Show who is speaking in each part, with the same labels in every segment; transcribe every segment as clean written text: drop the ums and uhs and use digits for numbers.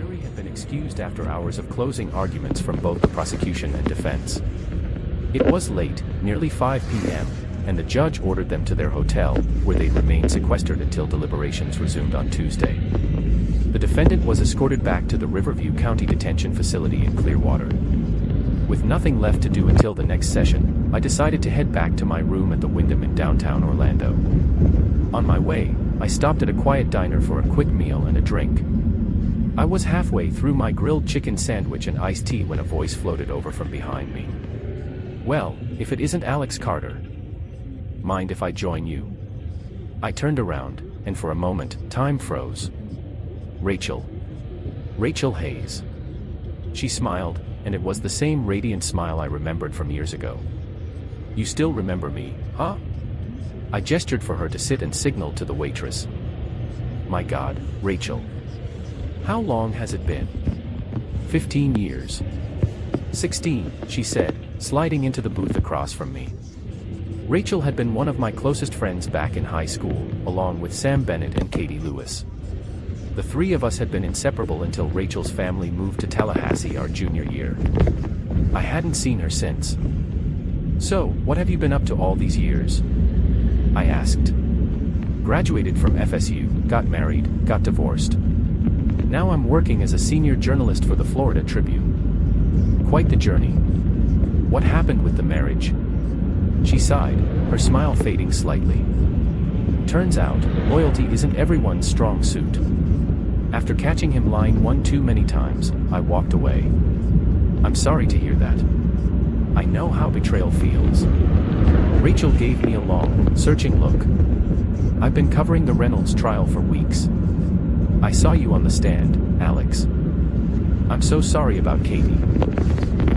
Speaker 1: jury had been excused after hours of closing arguments from both the prosecution and defense. It was late, nearly 5 p.m., and the judge ordered them to their hotel, where they remained sequestered until deliberations resumed on Tuesday. The defendant was escorted back to the Riverview County Detention Facility in Clearwater. With nothing left to do until the next session, I decided to head back to my room at the Wyndham in downtown Orlando. On my way, I stopped at a quiet diner for a quick meal and a drink. I was halfway through my grilled chicken sandwich and iced tea when a voice floated over from behind me. "Well, if it isn't Alex Carter. Mind if I join you?" I turned around, and for a moment, time froze. Rachel. Rachel Hayes. She smiled, and it was the same radiant smile I remembered from years ago. "You still remember me, huh?" I gestured for her to sit and signaled to the waitress. "My God, Rachel. How long has it been?" 15 years. 16, she said, sliding into the booth across from me. Rachel had been one of my closest friends back in high school, along with Sam Bennett and Katie Lewis. The three of us had been inseparable until Rachel's family moved to Tallahassee our junior year. I hadn't seen her since. "So, what have you been up to all these years?" I asked. "Graduated from FSU, got married, got divorced. Now I'm working as a senior journalist for the Florida Tribune. Quite the journey." "What happened with the marriage?" She sighed, her smile fading slightly. "Turns out, loyalty isn't everyone's strong suit." After catching him lying one too many times, I walked away. "I'm sorry to hear that. I know how betrayal feels." Rachel gave me a long, searching look. "I've been covering the Reynolds trial for weeks. I saw you on the stand, Alex. I'm so sorry about Katie.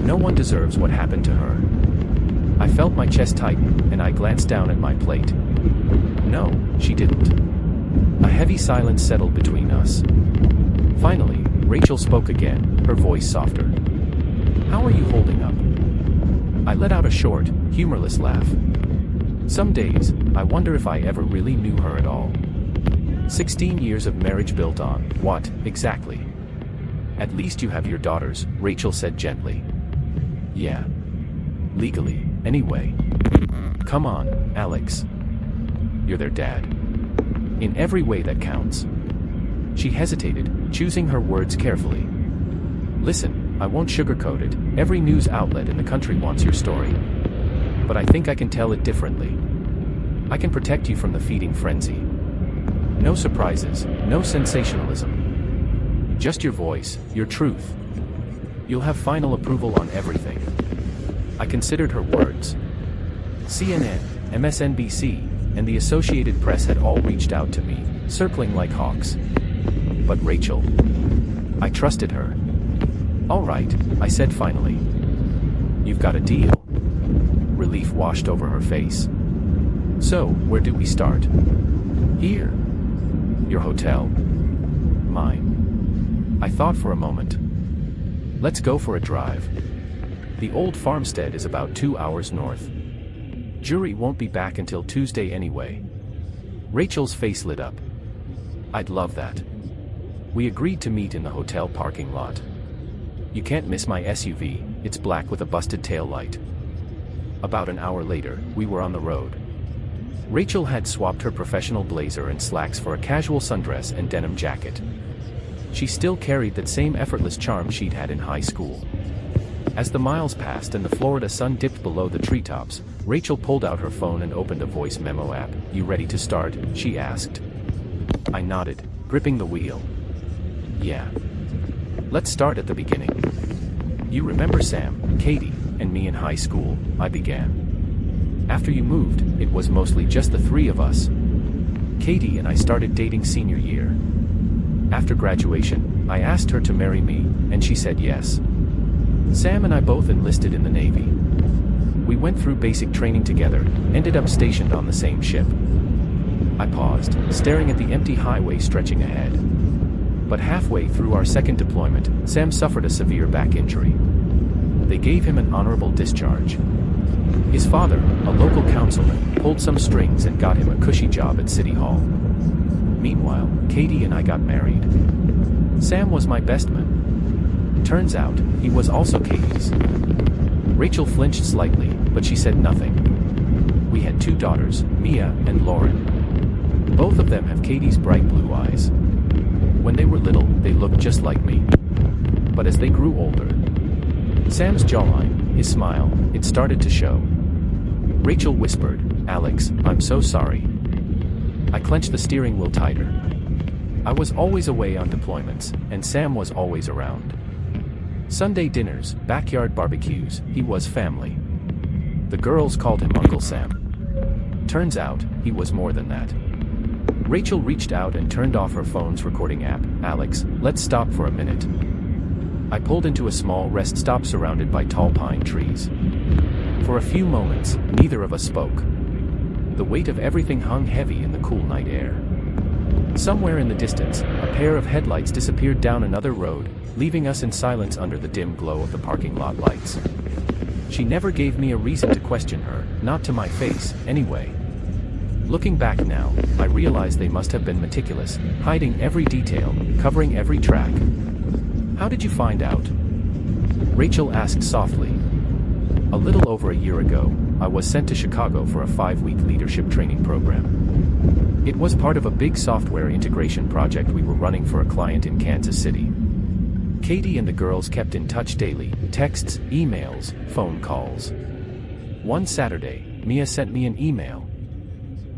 Speaker 1: No one deserves what happened to her." I felt my chest tighten, and I glanced down at my plate. "No, she didn't." A heavy silence settled between us. Finally, Rachel spoke again, her voice softer. "How are you holding up?" I let out a short, humorless laugh. Some days, I wonder if I ever really knew her at all. 16 years of marriage built on what, exactly? "At least you have your daughters," Rachel said gently. "Yeah. Legally, anyway. Come on, Alex. You're their dad. In every way that counts." She hesitated, choosing her words carefully. "Listen, I won't sugarcoat it, every news outlet in the country wants your story. But I think I can tell it differently. I can protect you from the feeding frenzy. No surprises, no sensationalism. Just your voice, your truth. You'll have final approval on everything." I considered her words. CNN, MSNBC, and the Associated Press had all reached out to me, circling like hawks. But Rachel. I trusted her. "All right," I said finally. "You've got a deal." Relief washed over her face. "So, where do we start?" "Here." "Your hotel?" "Mine." I thought for a moment. "Let's go for a drive. The old farmstead is about 2 hours north. Jury won't be back until Tuesday anyway." Rachel's face lit up. "I'd love that." We agreed to meet in the hotel parking lot. "You can't miss my SUV, it's black with a busted taillight." About an hour later, we were on the road. Rachel had swapped her professional blazer and slacks for a casual sundress and denim jacket. She still carried that same effortless charm she'd had in high school. As the miles passed and the Florida sun dipped below the treetops, Rachel pulled out her phone and opened a voice memo app. "You ready to start?" she asked. I nodded, gripping the wheel. "Yeah. Let's start at the beginning. You remember Sam, Katie, and me in high school," I began. "After you moved, it was mostly just the three of us. Katie and I started dating senior year. After graduation, I asked her to marry me, and she said yes. Sam and I both enlisted in the Navy. We went through basic training together, ended up stationed on the same ship." I paused, staring at the empty highway stretching ahead. But halfway through our second deployment, Sam suffered a severe back injury. They gave him an honorable discharge. His father, a local councilman, pulled some strings and got him a cushy job at City Hall. Meanwhile, Katie and I got married. Sam was my best man. Turns out, he was also Katie's. Rachel flinched slightly, but she said nothing. We had 2 daughters, Mia and Lauren. Both of them have Katie's bright blue eyes. When they were little, they looked just like me. But as they grew older, Sam's jawline, his smile, it started to show. Rachel whispered, "Alex, I'm so sorry." I clenched the steering wheel tighter. I was always away on deployments, and Sam was always around. Sunday dinners, backyard barbecues, he was family. The girls called him Uncle Sam. Turns out, he was more than that. Rachel reached out and turned off her phone's recording app. "Alex, let's stop for a minute." I pulled into a small rest stop surrounded by tall pine trees. For a few moments, neither of us spoke. The weight of everything hung heavy in the cool night air. Somewhere in the distance, a pair of headlights disappeared down another road, leaving us in silence under the dim glow of the parking lot lights. She never gave me a reason to question her, not to my face, anyway. Looking back now, I realize they must have been meticulous, hiding every detail, covering every track. "How did you find out?" Rachel asked softly. "A little over a year ago, I was sent to Chicago for a 5-week leadership training program. It was part of a big software integration project we were running for a client in Kansas City. Katie and the girls kept in touch daily, texts, emails, phone calls. One Saturday, Mia sent me an email.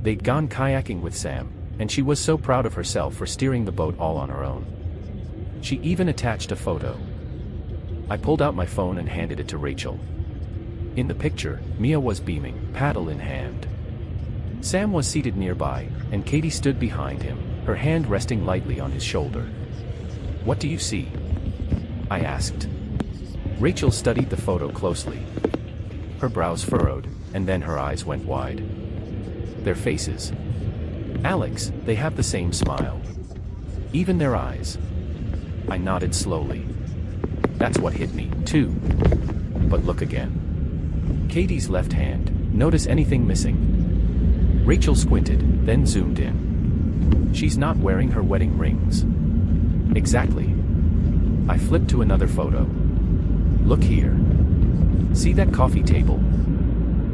Speaker 1: They'd gone kayaking with Sam, and she was so proud of herself for steering the boat all on her own. She even attached a photo. I pulled out my phone and handed it to Rachel. In the picture, Mia was beaming, paddle in hand. Sam was seated nearby, and Katie stood behind him, her hand resting lightly on his shoulder. "What do you see?" I asked. Rachel studied the photo closely. Her brows furrowed, and then her eyes went wide. "Their faces. Alex, they have the same smile. Even their eyes." I nodded slowly. "That's what hit me, too. But look again. Katie's left hand. Notice anything missing?" Rachel squinted, then zoomed in. "She's not wearing her wedding rings." "Exactly." I flipped to another photo. "Look here. See that coffee table?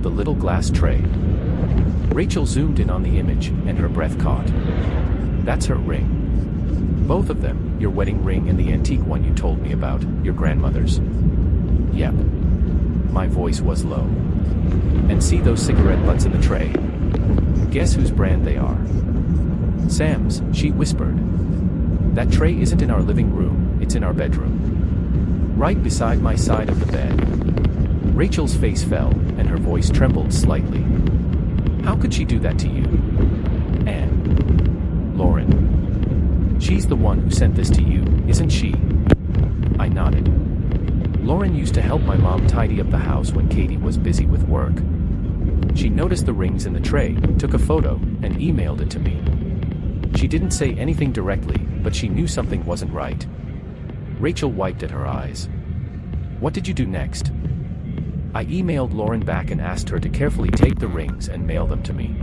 Speaker 1: The little glass tray?" Rachel zoomed in on the image, and her breath caught. "That's her ring. Both of them, your wedding ring and the antique one you told me about, your grandmother's." "Yep." My voice was low. "And see those cigarette butts in the tray? Guess whose brand they are?" "Sam's," she whispered. "That tray isn't in our living room, it's in our bedroom. Right beside my side of the bed." Rachel's face fell, and her voice trembled slightly. "How could she do that to you?" "And Lauren. She's the one who sent this to you, isn't she?" I nodded. "Lauren used to help my mom tidy up the house when Katie was busy with work. She noticed the rings in the tray, took a photo, and emailed it to me. She didn't say anything directly, but she knew something wasn't right." Rachel wiped at her eyes. "What did you do next?" I emailed Lauren back and asked her to carefully take the rings and mail them to me.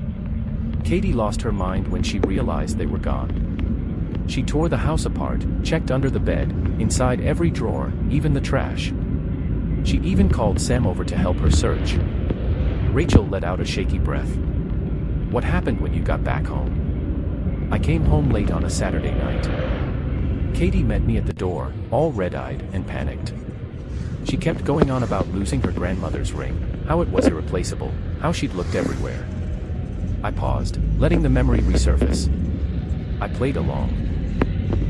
Speaker 1: Katie lost her mind when she realized they were gone. She tore the house apart, checked under the bed, inside every drawer, even the trash. She even called Sam over to help her search. Rachel let out a shaky breath. "What happened when you got back home?" "I came home late on a Saturday night. Katie met me at the door, all red-eyed and panicked. She kept going on about losing her grandmother's ring, how it was irreplaceable, how she'd looked everywhere." I paused, letting the memory resurface. I played along.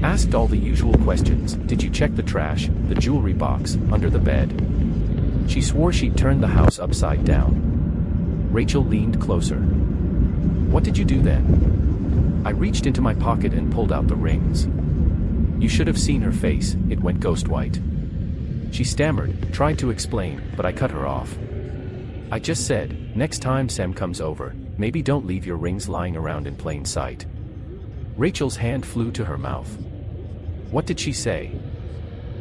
Speaker 1: Asked all the usual questions. Did you check the trash, the jewelry box, under the bed? She swore she'd turned the house upside down. Rachel leaned closer. What did you do then? I reached into my pocket and pulled out the rings. You should have seen her face, it went ghost white. She stammered, tried to explain, but I cut her off. I just said, next time Sam comes over, maybe don't leave your rings lying around in plain sight. Rachel's hand flew to her mouth. What did she say?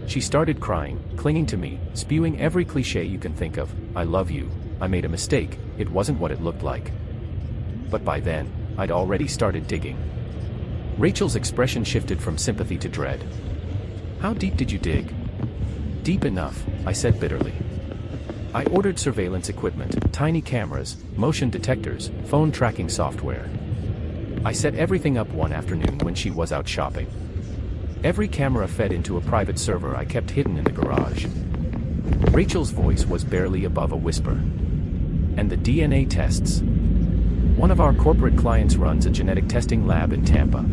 Speaker 1: She started crying, clinging to me, spewing every cliché you can think of. I love you, I made a mistake, it wasn't what it looked like. But by then, I'd already started digging. Rachel's expression shifted from sympathy to dread. How deep did you dig? Deep enough, I said bitterly. I ordered surveillance equipment, tiny cameras, motion detectors, phone tracking software. I set everything up one afternoon when she was out shopping. Every camera fed into a private server I kept hidden in the garage. Rachel's voice was barely above a whisper. And the DNA tests. One of our corporate clients runs a genetic testing lab in Tampa.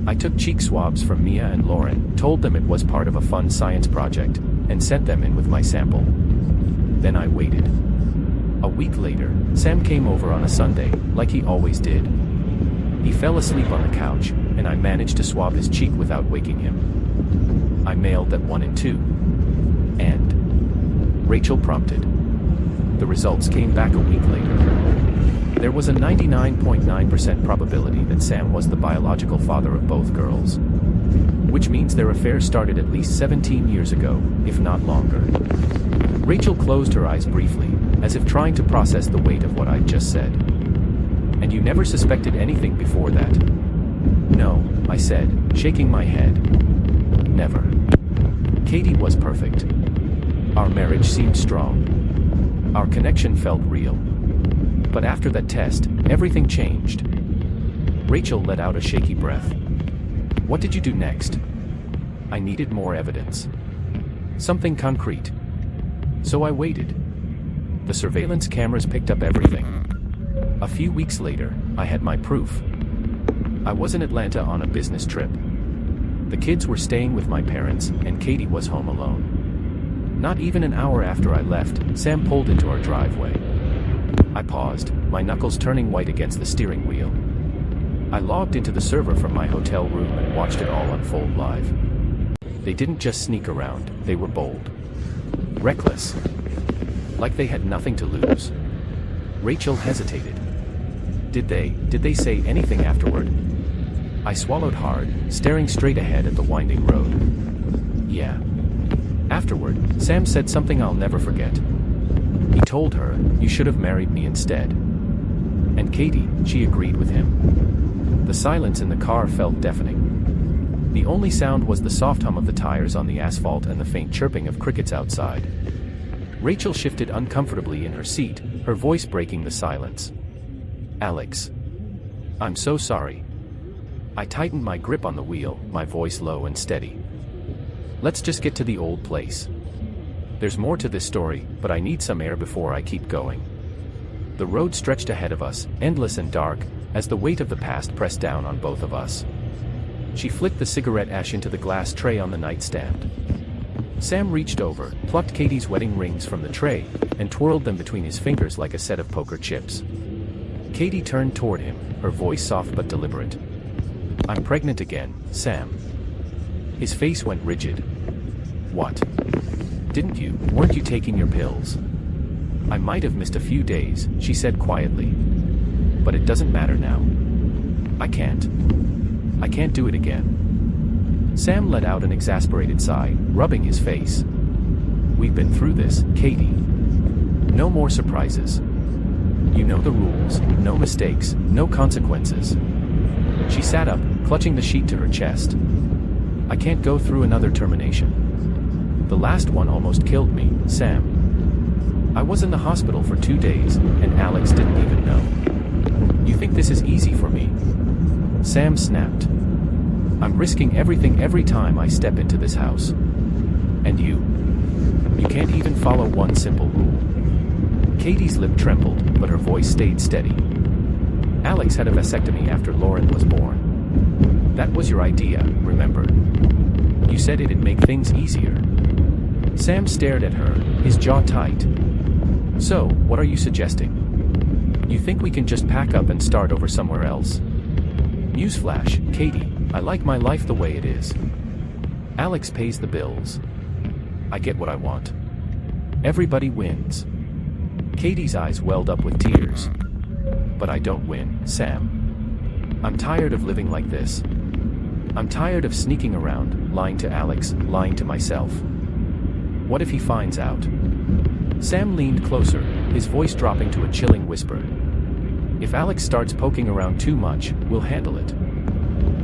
Speaker 1: I took cheek swabs from Mia and Lauren, told them it was part of a fun science project, and sent them in with my sample. Then I waited. A week later, Sam came over on a Sunday, like he always did. He fell asleep on the couch, and I managed to swab his cheek without waking him. I mailed that 1 and 2. And Rachel prompted. The results came back a week later. There was a 99.9% probability that Sam was the biological father of both girls. Which means their affair started at least 17 years ago, if not longer. Rachel closed her eyes briefly, as if trying to process the weight of what I'd just said. And you never suspected anything before that? No, I said, shaking my head. Never. Katie was perfect. Our marriage seemed strong. Our connection felt real. But after that test, everything changed. Rachel let out a shaky breath. What did you do next? I needed more evidence. Something concrete. So I waited. The surveillance cameras picked up everything. A few weeks later, I had my proof. I was in Atlanta on a business trip. The kids were staying with my parents, and Katie was home alone. Not even an hour after I left, Sam pulled into our driveway. I paused, my knuckles turning white against the steering wheel. I logged into the server from my hotel room and watched it all unfold live. They didn't just sneak around, they were bold. Reckless. Like they had nothing to lose. Rachel hesitated. Did they say anything afterward? I swallowed hard, staring straight ahead at the winding road. Yeah. Afterward, Sam said something I'll never forget. He told her, "You should have married me instead." And Katie, she agreed with him. The silence in the car felt deafening. The only sound was the soft hum of the tires on the asphalt and the faint chirping of crickets outside. Rachel shifted uncomfortably in her seat, her voice breaking the silence. "Alex. I'm so sorry." I tightened my grip on the wheel, my voice low and steady. "Let's just get to the old place. There's more to this story, but I need some air before I keep going." The road stretched ahead of us, endless and dark, as the weight of the past pressed down on both of us. She flicked the cigarette ash into the glass tray on the nightstand. Sam reached over, plucked Katie's wedding rings from the tray, and twirled them between his fingers like a set of poker chips. Katie turned toward him, her voice soft but deliberate. "I'm pregnant again, Sam." His face went rigid. "What? Weren't you taking your pills?" "I might have missed a few days," she said quietly. "But it doesn't matter now. I can't do it again." Sam let out an exasperated sigh, rubbing his face. "We've been through this, Katie. No more surprises. You know the rules, no mistakes, no consequences." She sat up, clutching the sheet to her chest. "I can't go through another termination. The last one almost killed me, Sam. I was in the hospital for 2 days, and Alex didn't even know. You think this is easy for me?" Sam snapped. "I'm risking everything every time I step into this house. And you can't even follow one simple rule." Katie's lip trembled, but her voice stayed steady. "Alex had a vasectomy after Lauren was born. That was your idea, remember? You said it'd make things easier." Sam stared at her, his jaw tight. "So, what are you suggesting? You think we can just pack up and start over somewhere else?" "Newsflash, Katie, I like my life the way it is. Alex pays the bills. I get what I want. Everybody wins." Katie's eyes welled up with tears. "But I don't win, Sam. I'm tired of living like this. I'm tired of sneaking around, lying to Alex, lying to myself. What if he finds out?" Sam leaned closer, his voice dropping to a chilling whisper. "If Alex starts poking around too much, we'll handle it.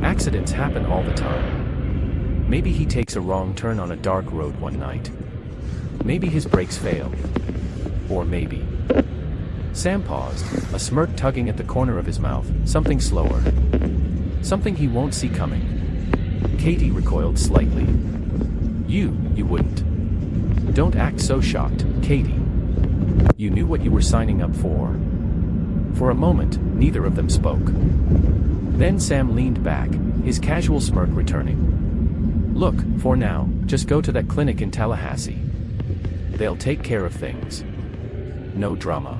Speaker 1: Accidents happen all the time. Maybe he takes a wrong turn on a dark road one night. Maybe his brakes fail. Or maybe... Sam paused, a smirk tugging at the corner of his mouth, something slower. Something he won't see coming. Katie recoiled slightly. You wouldn't. Don't act so shocked, Katie. You knew what you were signing up for. For a moment, neither of them spoke. Then Sam leaned back, his casual smirk returning. Look, for now, just go to that clinic in Tallahassee. They'll take care of things. No drama.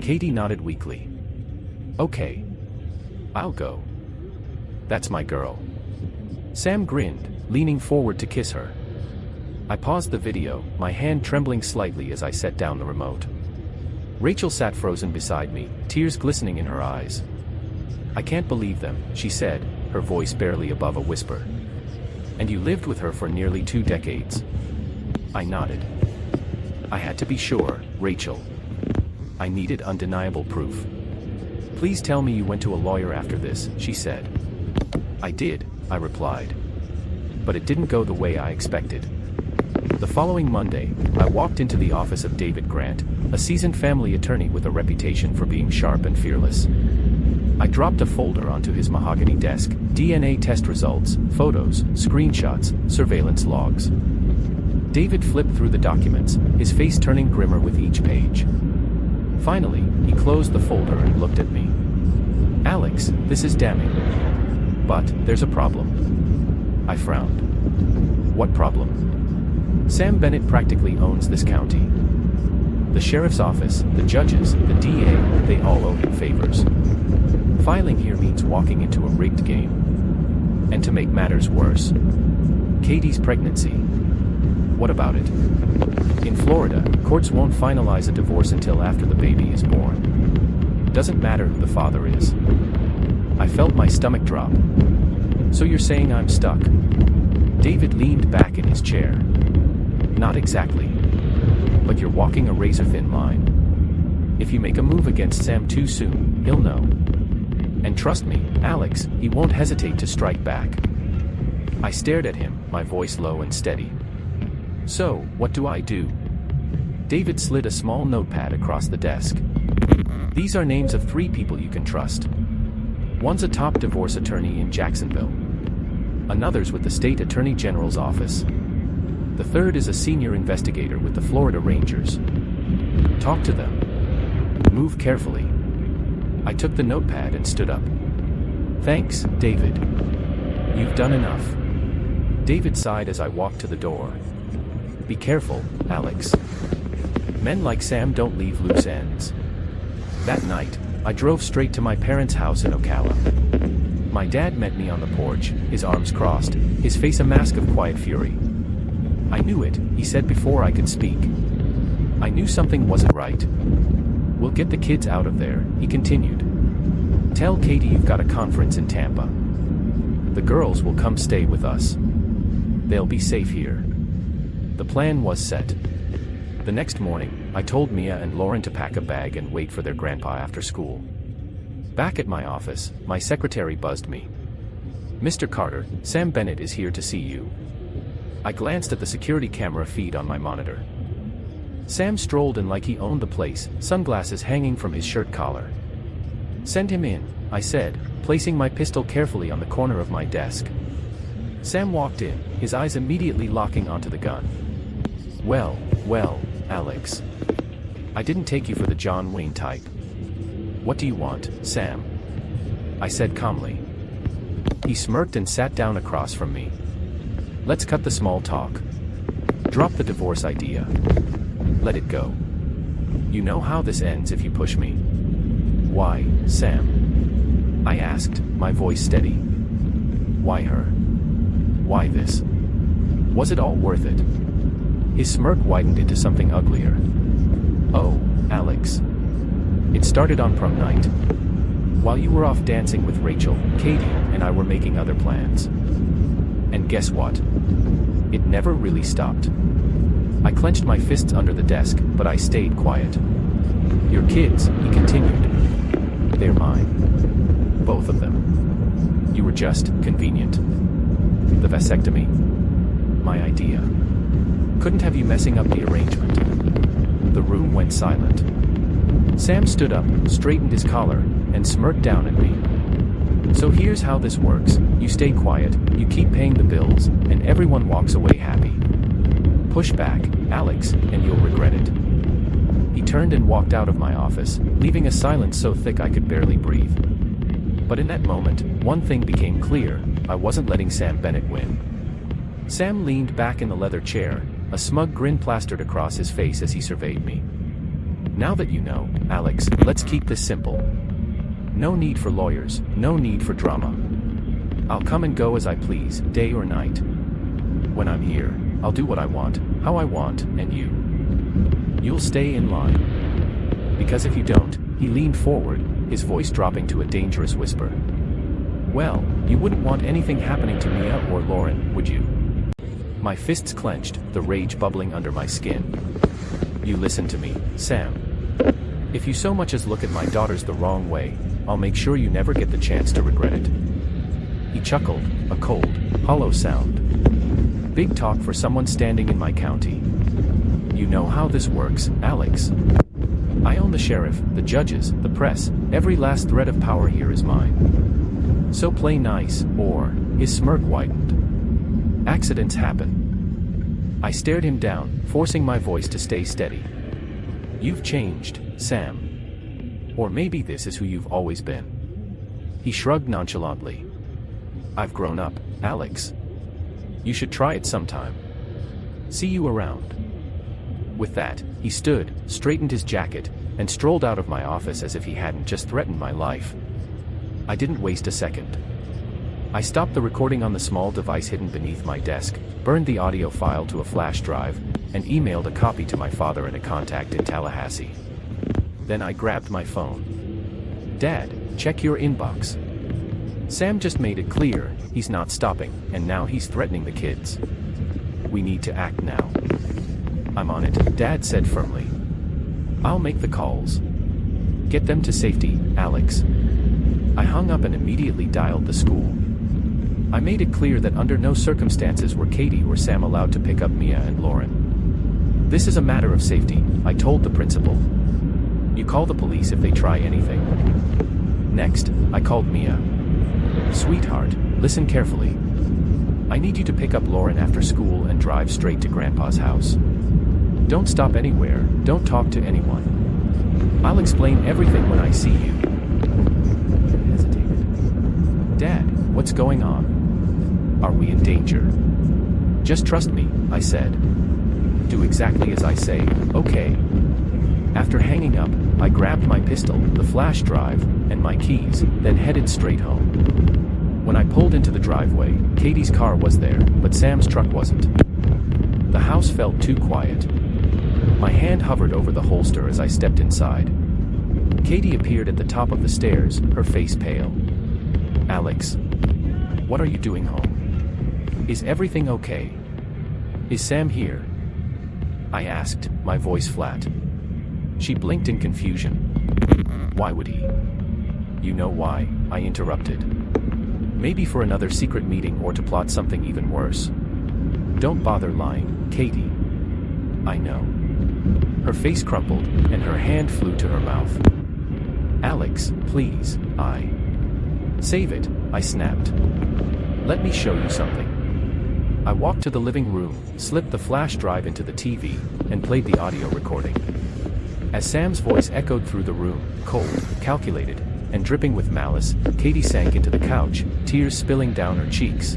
Speaker 1: Katie nodded weakly. Okay. I'll go. That's my girl. Sam grinned, leaning forward to kiss her. I paused the video, my hand trembling slightly as I set down the remote. Rachel sat frozen beside me, tears glistening in her eyes. I can't believe them, she said, her voice barely above a whisper. And you lived with her for nearly 2 decades. I nodded. I had to be sure, Rachel. I needed undeniable proof. Please tell me you went to a lawyer after this, she said. I did, I replied. But it didn't go the way I expected. The following Monday, I walked into the office of David Grant, a seasoned family attorney with a reputation for being sharp and fearless. I dropped a folder onto his mahogany desk, DNA test results, photos, screenshots, surveillance logs. David flipped through the documents, his face turning grimmer with each page. Finally, he closed the folder and looked at me. Alex, this is damning. But, there's a problem. I frowned. What problem? Sam Bennett practically owns this county. The sheriff's office, the judges, the DA, they all owe him favors. Filing here means walking into a rigged game. And to make matters worse, Katie's pregnancy. What about it? In Florida, courts won't finalize a divorce until after the baby is born. Doesn't matter who the father is. I felt my stomach drop. So you're saying I'm stuck? David leaned back in his chair. Not exactly. But you're walking a razor-thin line. If you make a move against Sam too soon, he'll know. And trust me, Alex, he won't hesitate to strike back. I stared at him, my voice low and steady. So, what do I do? David slid a small notepad across the desk. These are names of 3 people you can trust. One's a top divorce attorney in Jacksonville. Another's with the state attorney general's office. The third is a senior investigator with the Florida Rangers. Talk to them. Move carefully. I took the notepad and stood up. Thanks, David. You've done enough. David sighed as I walked to the door. Be careful, Alex. Men like Sam don't leave loose ends. That night, I drove straight to my parents' house in Ocala. My dad met me on the porch, his arms crossed, his face a mask of quiet fury. I knew it, he said before I could speak. I knew something wasn't right. We'll get the kids out of there, he continued. Tell Katie you've got a conference in Tampa. The girls will come stay with us. They'll be safe here. The plan was set. The next morning, I told Mia and Lauren to pack a bag and wait for their grandpa after school. Back at my office, my secretary buzzed me. Mr. Carter, Sam Bennett is here to see you. I glanced at the security camera feed on my monitor. Sam strolled in like he owned the place, sunglasses hanging from his shirt collar. Send him in, I said, placing my pistol carefully on the corner of my desk. Sam walked in, his eyes immediately locking onto the gun. Well, Alex. I didn't take you for the John Wayne type. What do you want, Sam? I said calmly. He smirked and sat down across from me. Let's cut the small talk. Drop the divorce idea. Let it go. You know how this ends if you push me. Why, Sam? I asked, my voice steady. Why her? Why this? Was it all worth it? His smirk widened into something uglier. Oh, Alex. It started on prom night. While you were off dancing with Rachel, Katie, and I were making other plans. And guess what? It never really stopped. I clenched my fists under the desk, but I stayed quiet. Your kids, he continued. They're mine. Both of them. You were just convenient. The vasectomy. My idea. Couldn't have you messing up the arrangement. The room went silent. Sam stood up, straightened his collar, and smirked down at me. So here's how this works. You stay quiet, you keep paying the bills, and everyone walks away happy. Push back, Alex, and you'll regret it. He turned and walked out of my office, leaving a silence so thick I could barely breathe. But in that moment, one thing became clear: I wasn't letting Sam Bennett win. Sam leaned back in the leather chair, a smug grin plastered across his face as he surveyed me. Now that you know, Alex, let's keep this simple. No need for lawyers, no need for drama. I'll come and go as I please, day or night. When I'm here, I'll do what I want, how I want, and you'll stay in line. Because if you don't, he leaned forward, his voice dropping to a dangerous whisper. Well, you wouldn't want anything happening to Mia or Lauren, would you? My fists clenched, the rage bubbling under my skin. You listen to me, Sam. If you so much as look at my daughters the wrong way, I'll make sure you never get the chance to regret it. He chuckled, a cold, hollow sound. Big talk for someone standing in my county. You know how this works, Alex. I own the sheriff, the judges, the press, every last thread of power here is mine. So play nice, or, his smirk widened. Accidents happen. I stared him down, forcing my voice to stay steady. You've changed, Sam. Or maybe this is who you've always been. He shrugged nonchalantly. I've grown up, Alex. You should try it sometime. See you around. With that, he stood, straightened his jacket, and strolled out of my office as if he hadn't just threatened my life. I didn't waste a second. I stopped the recording on the small device hidden beneath my desk, burned the audio file to a flash drive, and emailed a copy to my father and a contact in Tallahassee. Then I grabbed my phone. Dad, check your inbox. Sam just made it clear, he's not stopping, and now he's threatening the kids. We need to act now. I'm on it, Dad said firmly. I'll make the calls. Get them to safety, Alex. I hung up and immediately dialed the school. I made it clear that under no circumstances were Katie or Sam allowed to pick up Mia and Lauren. This is a matter of safety, I told the principal. You call the police if they try anything. Next, I called Mia. Sweetheart, listen carefully. I need you to pick up Lauren after school and drive straight to Grandpa's house. Don't stop anywhere, don't talk to anyone. I'll explain everything when I see you. I hesitated. Dad, what's going on? Are we in danger? Just trust me, I said. Do exactly as I say, okay? After hanging up, I grabbed my pistol, the flash drive, and my keys, then headed straight home. When I pulled into the driveway, Katie's car was there, but Sam's truck wasn't. The house felt too quiet. My hand hovered over the holster as I stepped inside. Katie appeared at the top of the stairs, her face pale. Alex, what are you doing home? Is everything okay? Is Sam here? I asked, my voice flat. She blinked in confusion. Why would he? You know why, I interrupted. Maybe for another secret meeting or to plot something even worse. Don't bother lying, Katie. I know. Her face crumpled, and her hand flew to her mouth. Alex, please, Save it, I snapped. Let me show you something. I walked to the living room, slipped the flash drive into the TV, and played the audio recording. As Sam's voice echoed through the room, cold, calculated, and dripping with malice, Katie sank into the couch, tears spilling down her cheeks.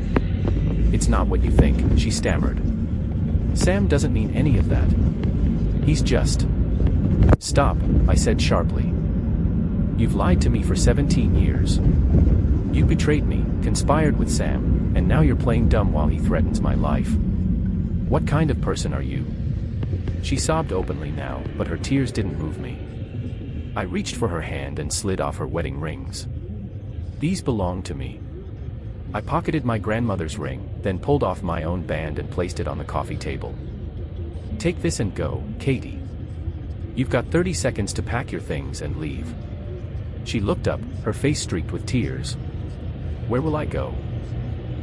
Speaker 1: It's not what you think, she stammered. Sam doesn't mean any of that. He's just... Stop, I said sharply. You've lied to me for 17 years. You betrayed me, conspired with Sam, and now you're playing dumb while he threatens my life. What kind of person are you? She sobbed openly now, but her tears didn't move me. I reached for her hand and slid off her wedding rings. These belong to me. I pocketed my grandmother's ring, then pulled off my own band and placed it on the coffee table. Take this and go, Katie. You've got 30 seconds to pack your things and leave. She looked up, her face streaked with tears. Where will I go?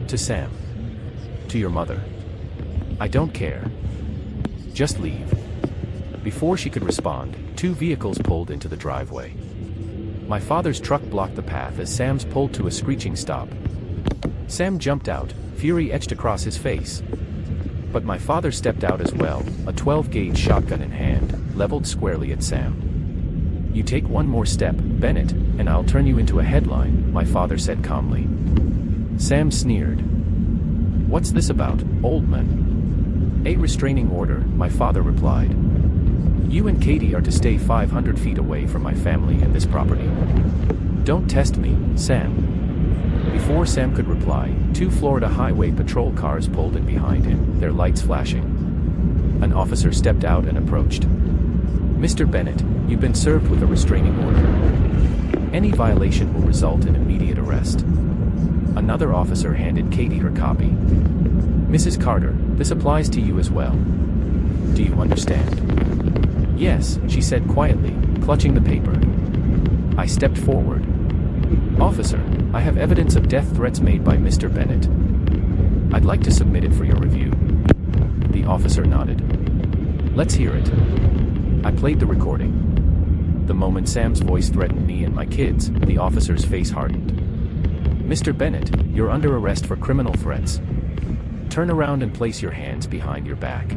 Speaker 1: To Sam. To your mother. I don't care. Just leave. Before she could respond, 2 vehicles pulled into the driveway. My father's truck blocked the path as Sam's pulled to a screeching stop. Sam jumped out, fury etched across his face. But my father stepped out as well, a 12-gauge shotgun in hand, leveled squarely at Sam. You take one more step, Bennett, and I'll turn you into a headline, my father said calmly. Sam sneered. What's this about, old man? A restraining order, my father replied. You and Katie are to stay 500 feet away from my family and this property. Don't test me, Sam. Before Sam could reply, 2 Florida Highway Patrol cars pulled in behind him, their lights flashing. An officer stepped out and approached. Mr. Bennett, you've been served with a restraining order. Any violation will result in immediate arrest. Another officer handed Katie her copy. Mrs. Carter, this applies to you as well. Do you understand? Yes, she said quietly, clutching the paper. I stepped forward. Officer, I have evidence of death threats made by Mr. Bennett. I'd like to submit it for your review. The officer nodded. Let's hear it. I played the recording. The moment Sam's voice threatened me and my kids, the officer's face hardened. Mr. Bennett, you're under arrest for criminal threats. Turn around and place your hands behind your back.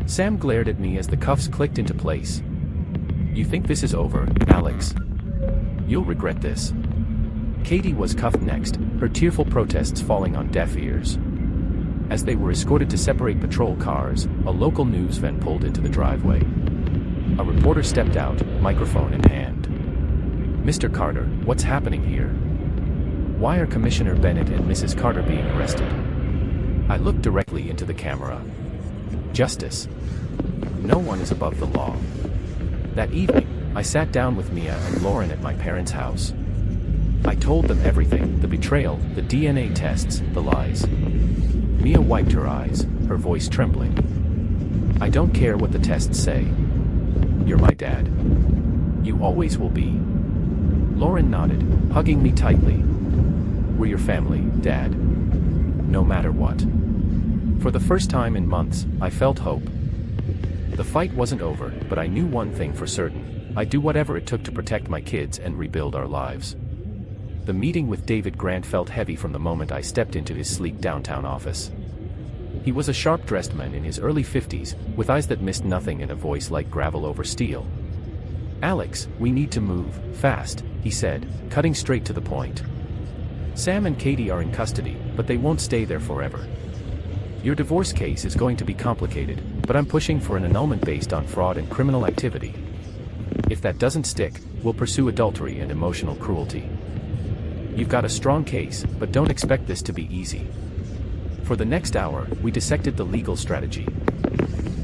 Speaker 1: Sam glared at me as the cuffs clicked into place. You think this is over, Alex? You'll regret this. Katie was cuffed next, her tearful protests falling on deaf ears. As they were escorted to separate patrol cars, a local news van pulled into the driveway. A reporter stepped out, microphone in hand. Mr. Carter, what's happening here? Why are Commissioner Bennett and Mrs. Carter being arrested? I looked directly into the camera. Justice. No one is above the law. That evening, I sat down with Mia and Lauren at my parents' house. I told them everything, the betrayal, the DNA tests, the lies. Mia wiped her eyes, her voice trembling. I don't care what the tests say. You're my dad. You always will be. Lauren nodded, hugging me tightly. We're your family, Dad. No matter what. For the first time in months, I felt hope. The fight wasn't over, but I knew one thing for certain. I'd do whatever it took to protect my kids and rebuild our lives. The meeting with David Grant felt heavy from the moment I stepped into his sleek downtown office. He was a sharp-dressed man in his early 50s, with eyes that missed nothing and a voice like gravel over steel. Alex, we need to move, fast, he said, cutting straight to the point. Sam and Katie are in custody, but they won't stay there forever. Your divorce case is going to be complicated, but I'm pushing for an annulment based on fraud and criminal activity. If that doesn't stick, we'll pursue adultery and emotional cruelty. You've got a strong case, but don't expect this to be easy. For the next hour, we dissected the legal strategy.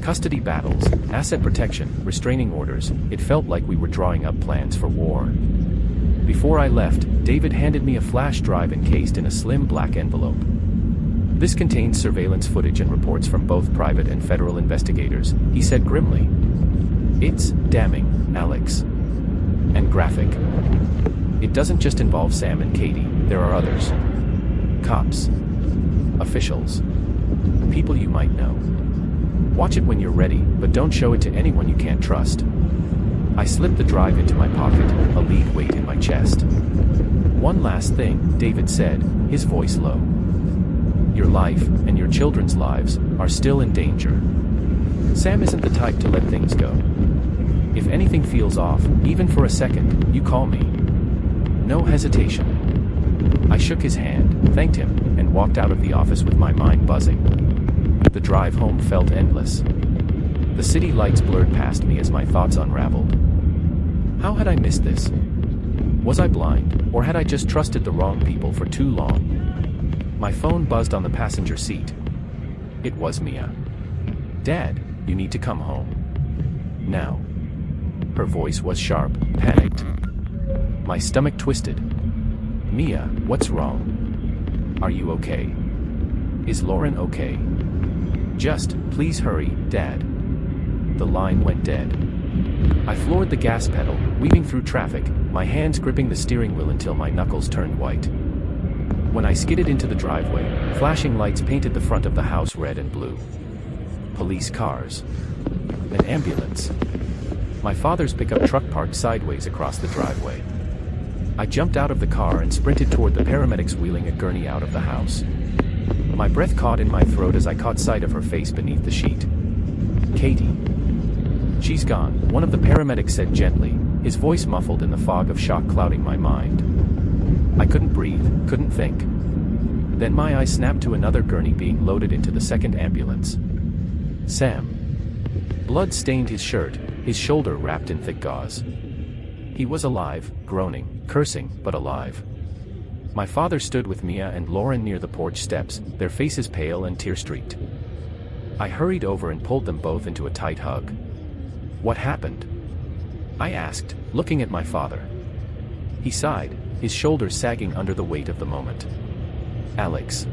Speaker 1: Custody battles, asset protection, restraining orders, it felt like we were drawing up plans for war. Before I left, David handed me a flash drive encased in a slim black envelope. This contains surveillance footage and reports from both private and federal investigators, he said grimly. It's damning, Alex. And graphic. It doesn't just involve Sam and Katie, there are others. Cops. Officials. People you might know. Watch it when you're ready, but don't show it to anyone you can't trust. I slipped the drive into my pocket, a lead weight in my chest. One last thing, David said, his voice low. Your life, and your children's lives, are still in danger. Sam isn't the type to let things go. If anything feels off, even for a second, you call me. No hesitation. I shook his hand, thanked him, and walked out of the office with my mind buzzing. The drive home felt endless. The city lights blurred past me as my thoughts unraveled. How had I missed this? Was I blind, or had I just trusted the wrong people for too long? My phone buzzed on the passenger seat. It was Mia. Dad, you need to come home. Now. Her voice was sharp, panicked. My stomach twisted. Mia, what's wrong? Are you okay? Is Lauren okay? Just, please hurry, Dad. The line went dead. I floored the gas pedal, weaving through traffic, my hands gripping the steering wheel until my knuckles turned white. When I skidded into the driveway, flashing lights painted the front of the house red and blue. Police cars. An ambulance. My father's pickup truck parked sideways across the driveway. I jumped out of the car and sprinted toward the paramedics wheeling a gurney out of the house. My breath caught in my throat as I caught sight of her face beneath the sheet. Katie. She's gone, one of the paramedics said gently, his voice muffled in the fog of shock clouding my mind. I couldn't breathe, couldn't think. Then my eyes snapped to another gurney being loaded into the second ambulance. Sam. Blood stained his shirt, his shoulder wrapped in thick gauze. He was alive, groaning, cursing, but alive. My father stood with Mia and Lauren near the porch steps, their faces pale and tear-streaked. I hurried over and pulled them both into a tight hug. What happened? I asked, looking at my father. He sighed, his shoulders sagging under the weight of the moment. Alex.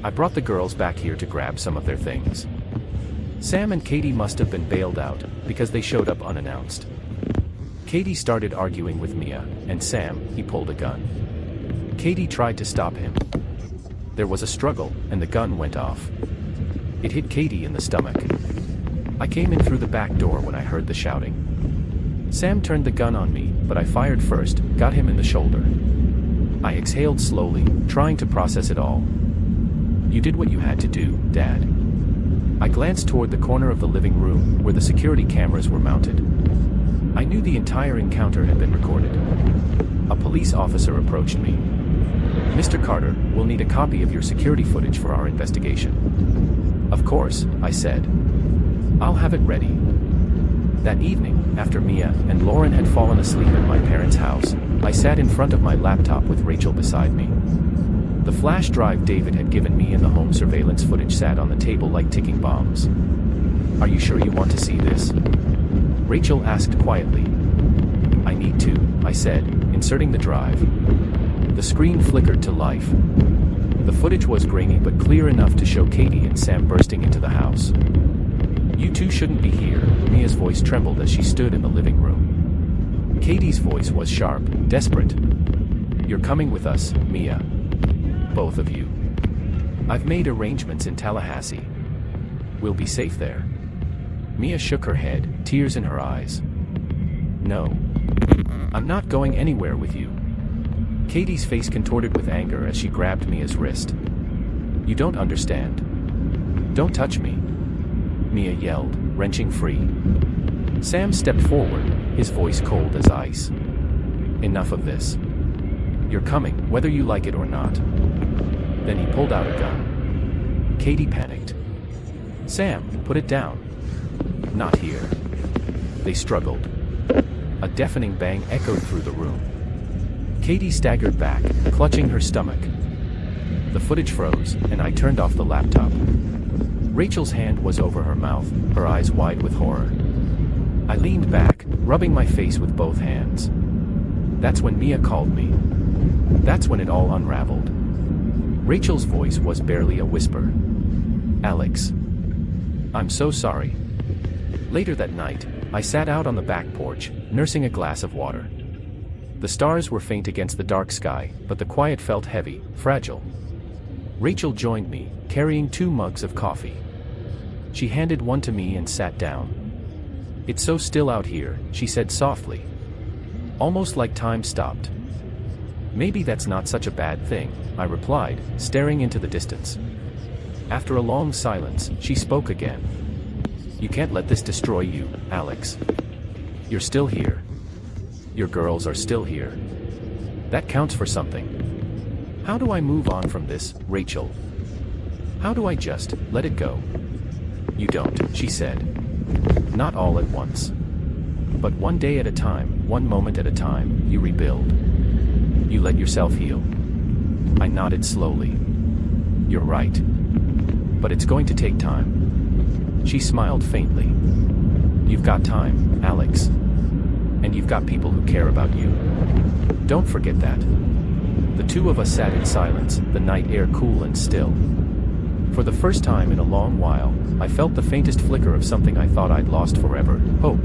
Speaker 1: I brought the girls back here to grab some of their things. Sam and Katie must have been bailed out, because they showed up unannounced. Katie started arguing with Mia, and Sam, he pulled a gun. Katie tried to stop him. There was a struggle, and the gun went off. It hit Katie in the stomach. I came in through the back door when I heard the shouting. Sam turned the gun on me, but I fired first, got him in the shoulder. I exhaled slowly, trying to process it all. You did what you had to do, Dad. I glanced toward the corner of the living room, where the security cameras were mounted. I knew the entire encounter had been recorded. A police officer approached me. Mr. Carter, we'll need a copy of your security footage for our investigation. Of course, I said. I'll have it ready. That evening, after Mia and Lauren had fallen asleep at my parents' house, I sat in front of my laptop with Rachel beside me. The flash drive David had given me and the home surveillance footage sat on the table like ticking bombs. Are you sure you want to see this? Rachel asked quietly. I need to, I said, inserting the drive. The screen flickered to life. The footage was grainy but clear enough to show Katie and Sam bursting into the house. You two shouldn't be here, Mia's voice trembled as she stood in the living room. Katie's voice was sharp, desperate. You're coming with us, Mia. Both of you. I've made arrangements in Tallahassee. We'll be safe there. Mia shook her head, tears in her eyes. No. I'm not going anywhere with you. Katie's face contorted with anger as she grabbed Mia's wrist. You don't understand. Don't touch me. Mia yelled, wrenching free. Sam stepped forward, his voice cold as ice. Enough of this. You're coming, whether you like it or not. Then he pulled out a gun. Katie panicked. Sam, put it down. Not here. They struggled. A deafening bang echoed through the room. Katie staggered back, clutching her stomach. The footage froze, and I turned off the laptop. Rachel's hand was over her mouth, her eyes wide with horror. I leaned back, rubbing my face with both hands. That's when Mia called me. That's when it all unraveled. Rachel's voice was barely a whisper. Alex. I'm so sorry. Later that night, I sat out on the back porch, nursing a glass of water. The stars were faint against the dark sky, but the quiet felt heavy, fragile. Rachel joined me, carrying 2 mugs of coffee. She handed one to me and sat down. It's so still out here, she said softly. Almost like time stopped. Maybe that's not such a bad thing, I replied, staring into the distance. After a long silence, she spoke again. You can't let this destroy you, Alex. You're still here. Your girls are still here. That counts for something. How do I move on from this, Rachel? How do I just let it go? You don't, she said. Not all at once. But one day at a time, one moment at a time, you rebuild. You let yourself heal. I nodded slowly. You're right. But it's going to take time. She smiled faintly. You've got time, Alex. And you've got people who care about you. Don't forget that. The two of us sat in silence, the night air cool and still. For the first time in a long while, I felt the faintest flicker of something I thought I'd lost forever, hope.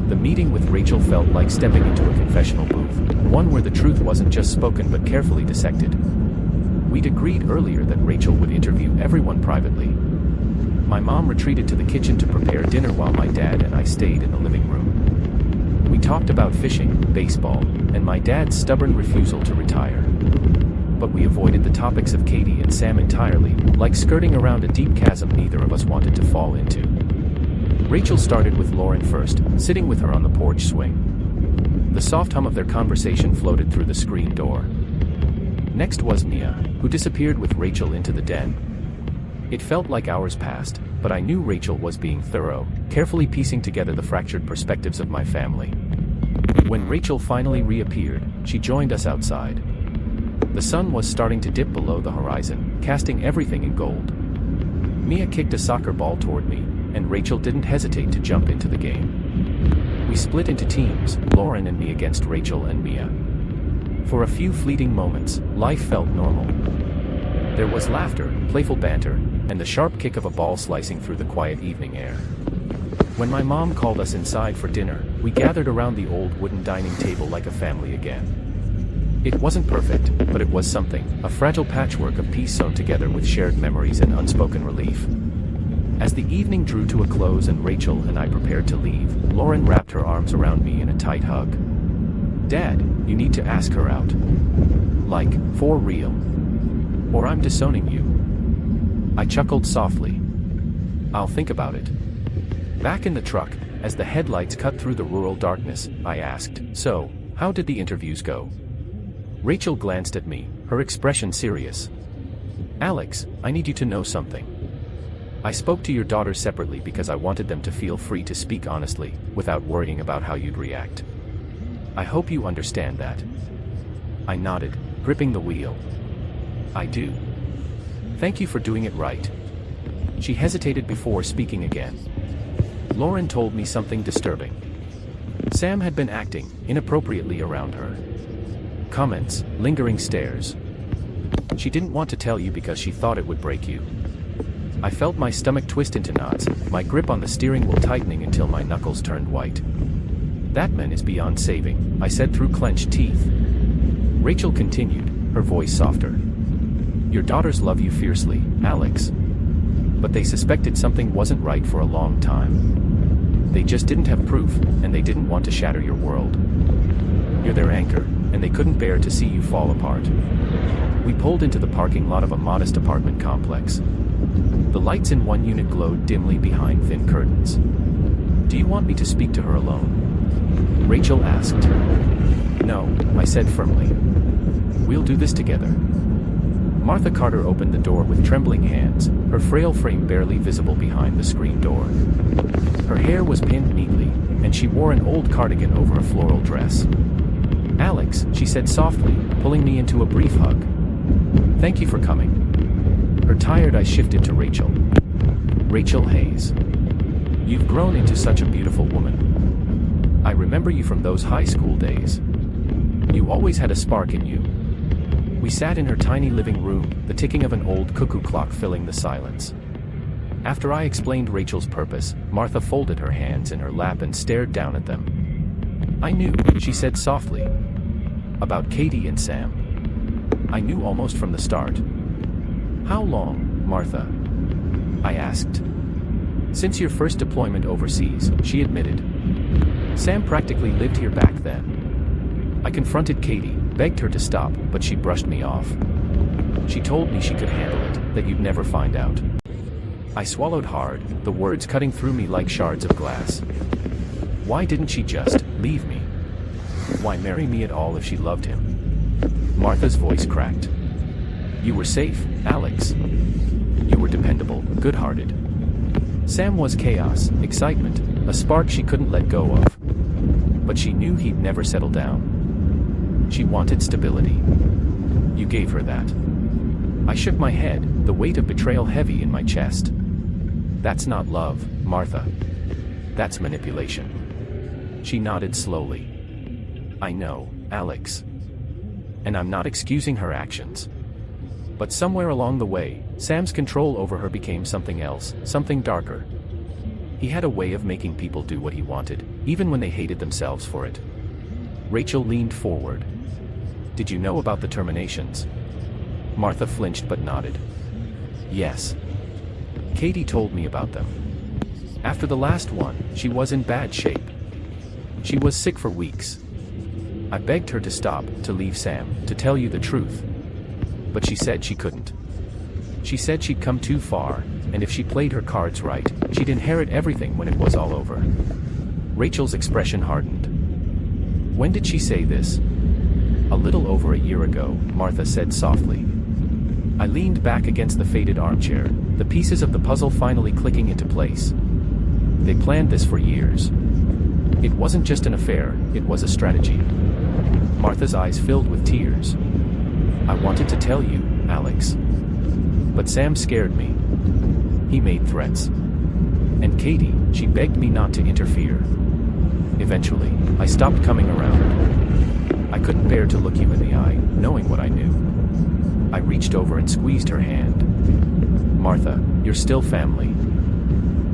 Speaker 1: The meeting with Rachel felt like stepping into a confessional booth, one where the truth wasn't just spoken but carefully dissected. We'd agreed earlier that Rachel would interview everyone privately. My mom retreated to the kitchen to prepare dinner while my dad and I stayed in the living room. We talked about fishing, baseball, and my dad's stubborn refusal to retire. But we avoided the topics of Katie and Sam entirely, like skirting around a deep chasm neither of us wanted to fall into. Rachel started with Lauren first, sitting with her on the porch swing. The soft hum of their conversation floated through the screen door. Next was Mia, who disappeared with Rachel into the den. It felt like hours passed, but I knew Rachel was being thorough, carefully piecing together the fractured perspectives of my family. When Rachel finally reappeared, she joined us outside. The sun was starting to dip below the horizon, casting everything in gold. Mia kicked a soccer ball toward me, and Rachel didn't hesitate to jump into the game. We split into teams, Lauren and me against Rachel and Mia. For a few fleeting moments, life felt normal. There was laughter, playful banter, and the sharp kick of a ball slicing through the quiet evening air. When my mom called us inside for dinner, we gathered around the old wooden dining table like a family again. It wasn't perfect, but it was something, a fragile patchwork of peace sewn together with shared memories and unspoken relief. As the evening drew to a close and Rachel and I prepared to leave, Lauren wrapped her arms around me in a tight hug. "Dad, you need to ask her out. Like, for real. Or I'm disowning you." I chuckled softly. "I'll think about it." Back in the truck, as the headlights cut through the rural darkness, I asked, "So, how did the interviews go?" Rachel glanced at me, her expression serious. "Alex, I need you to know something. I spoke to your daughters separately because I wanted them to feel free to speak honestly, without worrying about how you'd react. I hope you understand that." I nodded, gripping the wheel. "I do. Thank you for doing it right." She hesitated before speaking again. Lauren told me something disturbing. Sam had been acting inappropriately around her. Comments, lingering stares. She didn't want to tell you because she thought it would break you. I felt my stomach twist into knots, my grip on the steering wheel tightening until my knuckles turned white. "That man is beyond saving," I said through clenched teeth. Rachel continued, her voice softer. "Your daughters love you fiercely, Alex. But they suspected something wasn't right for a long time. They just didn't have proof, and they didn't want to shatter your world. You're their anchor, and they couldn't bear to see you fall apart." We pulled into the parking lot of a modest apartment complex. The lights in one unit glowed dimly behind thin curtains. "Do you want me to speak to her alone?" Rachel asked. "No," I said firmly. "We'll do this together." Martha Carter opened the door with trembling hands, her frail frame barely visible behind the screen door. Her hair was pinned neatly, and she wore an old cardigan over a floral dress. "Alex," she said softly, pulling me into a brief hug. "Thank you for coming." Her tired eyes shifted to Rachel. "Rachel Hayes. You've grown into such a beautiful woman. I remember you from those high school days. You always had a spark in you." We sat in her tiny living room, the ticking of an old cuckoo clock filling the silence. After I explained Rachel's purpose, Martha folded her hands in her lap and stared down at them. "I knew," she said softly. "About Katie and Sam. I knew almost from the start." "How long, Martha?" I asked. "Since your first deployment overseas," she admitted. "Sam practically lived here back then." I confronted Katie, begged her to stop, but she brushed me off. She told me she could handle it, that you'd never find out. I swallowed hard, the words cutting through me like shards of glass. Why didn't she just leave me? Why marry me at all if she loved him? Martha's voice cracked. "You were safe, Alex. You were dependable, good-hearted. Sam was chaos, excitement, a spark she couldn't let go of. But she knew he'd never settle down. She wanted stability. You gave her that." I shook my head, the weight of betrayal heavy in my chest. "That's not love, Martha. That's manipulation." She nodded slowly. "I know, Alex. And I'm not excusing her actions. But somewhere along the way, Sam's control over her became something else, something darker. He had a way of making people do what he wanted, even when they hated themselves for it." Rachel leaned forward. "Did you know about the terminations?" Martha flinched but nodded. Yes. Katie told me about them. After the last one, she was in bad shape. She was sick for weeks. I begged her to stop, to leave Sam, to tell you the truth. But she said she couldn't. She said she'd come too far, and if she played her cards right, she'd inherit everything when it was all over. Rachel's expression hardened. When did she say this? A little over a year ago, Martha said softly. I leaned back against the faded armchair, the pieces of the puzzle finally clicking into place. They planned this for years. It wasn't just an affair, it was a strategy. Martha's eyes filled with tears. I wanted to tell you, Alex. But Sam scared me. He made threats. And Katie, she begged me not to interfere. Eventually, I stopped coming around. I couldn't bear to look you in the eye, knowing what I knew. I reached over and squeezed her hand. Martha, you're still family.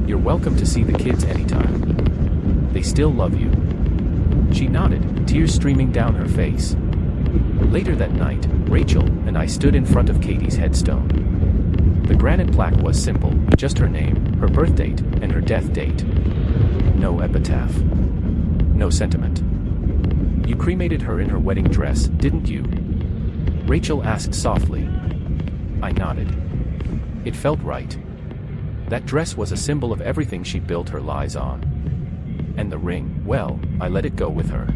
Speaker 1: You're welcome to see the kids anytime. They still love you. She nodded, tears streaming down her face. Later that night, Rachel and I stood in front of Katie's headstone. The granite plaque was simple, just her name, her birth date, and her death date. No epitaph. No sentiment. You cremated her in her wedding dress, didn't you? Rachel asked softly. I nodded. It felt right. That dress was a symbol of everything she built her lies on. And the ring, well, I let it go with her.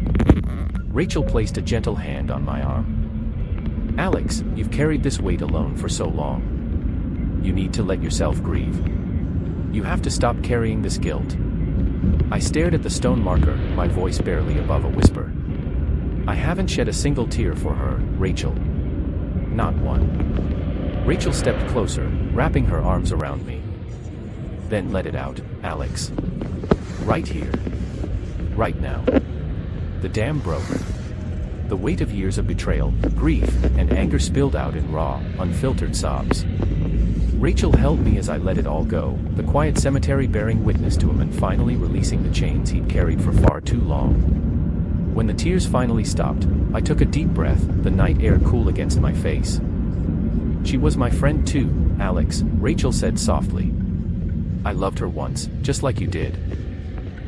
Speaker 1: Rachel placed a gentle hand on my arm. Alex, you've carried this weight alone for so long. You need to let yourself grieve. You have to stop carrying this guilt. I stared at the stone marker, my voice barely above a whisper. I haven't shed a single tear for her, Rachel. Not one. Rachel stepped closer, wrapping her arms around me. Then let it out, Alex. Right here. Right now. The dam broke. The weight of years of betrayal, grief, and anger spilled out in raw, unfiltered sobs. Rachel held me as I let it all go, the quiet cemetery bearing witness to a man finally releasing the chains he'd carried for far too long. When the tears finally stopped, I took a deep breath, the night air cool against my face. She was my friend too, Alex, Rachel said softly. I loved her once, just like you did.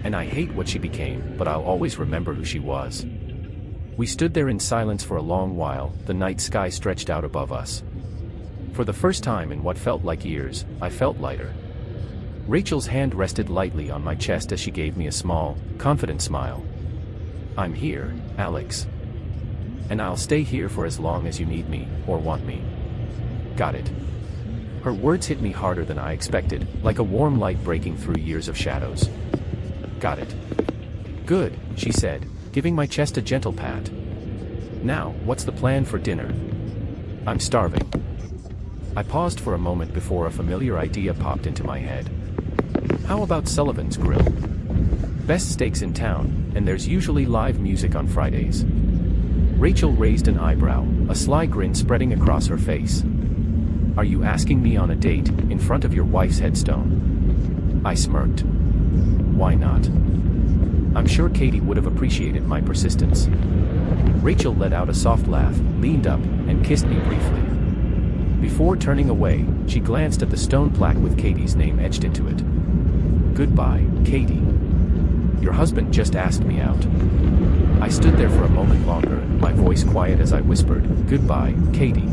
Speaker 1: And I hate what she became, but I'll always remember who she was. We stood there in silence for a long while, the night sky stretched out above us. For the first time in what felt like years, I felt lighter. Rachel's hand rested lightly on my chest as she gave me a small, confident smile. I'm here, Alex. And I'll stay here for as long as you need me, or want me. Got it. Her words hit me harder than I expected, like a warm light breaking through years of shadows. Got it. Good, she said, giving my chest a gentle pat. Now, what's the plan for dinner? I'm starving. I paused for a moment before a familiar idea popped into my head. How about Sullivan's Grill? Best steaks in town, and there's usually live music on Fridays. Rachel raised an eyebrow, a sly grin spreading across her face. Are you asking me on a date, in front of your wife's headstone? I smirked. Why not? I'm sure Katie would have appreciated my persistence. Rachel let out a soft laugh, leaned up, and kissed me briefly. Before turning away, she glanced at the stone plaque with Katie's name etched into it. Goodbye, Katie. Your husband just asked me out. I stood there for a moment longer, my voice quiet as I whispered, Goodbye, Katie.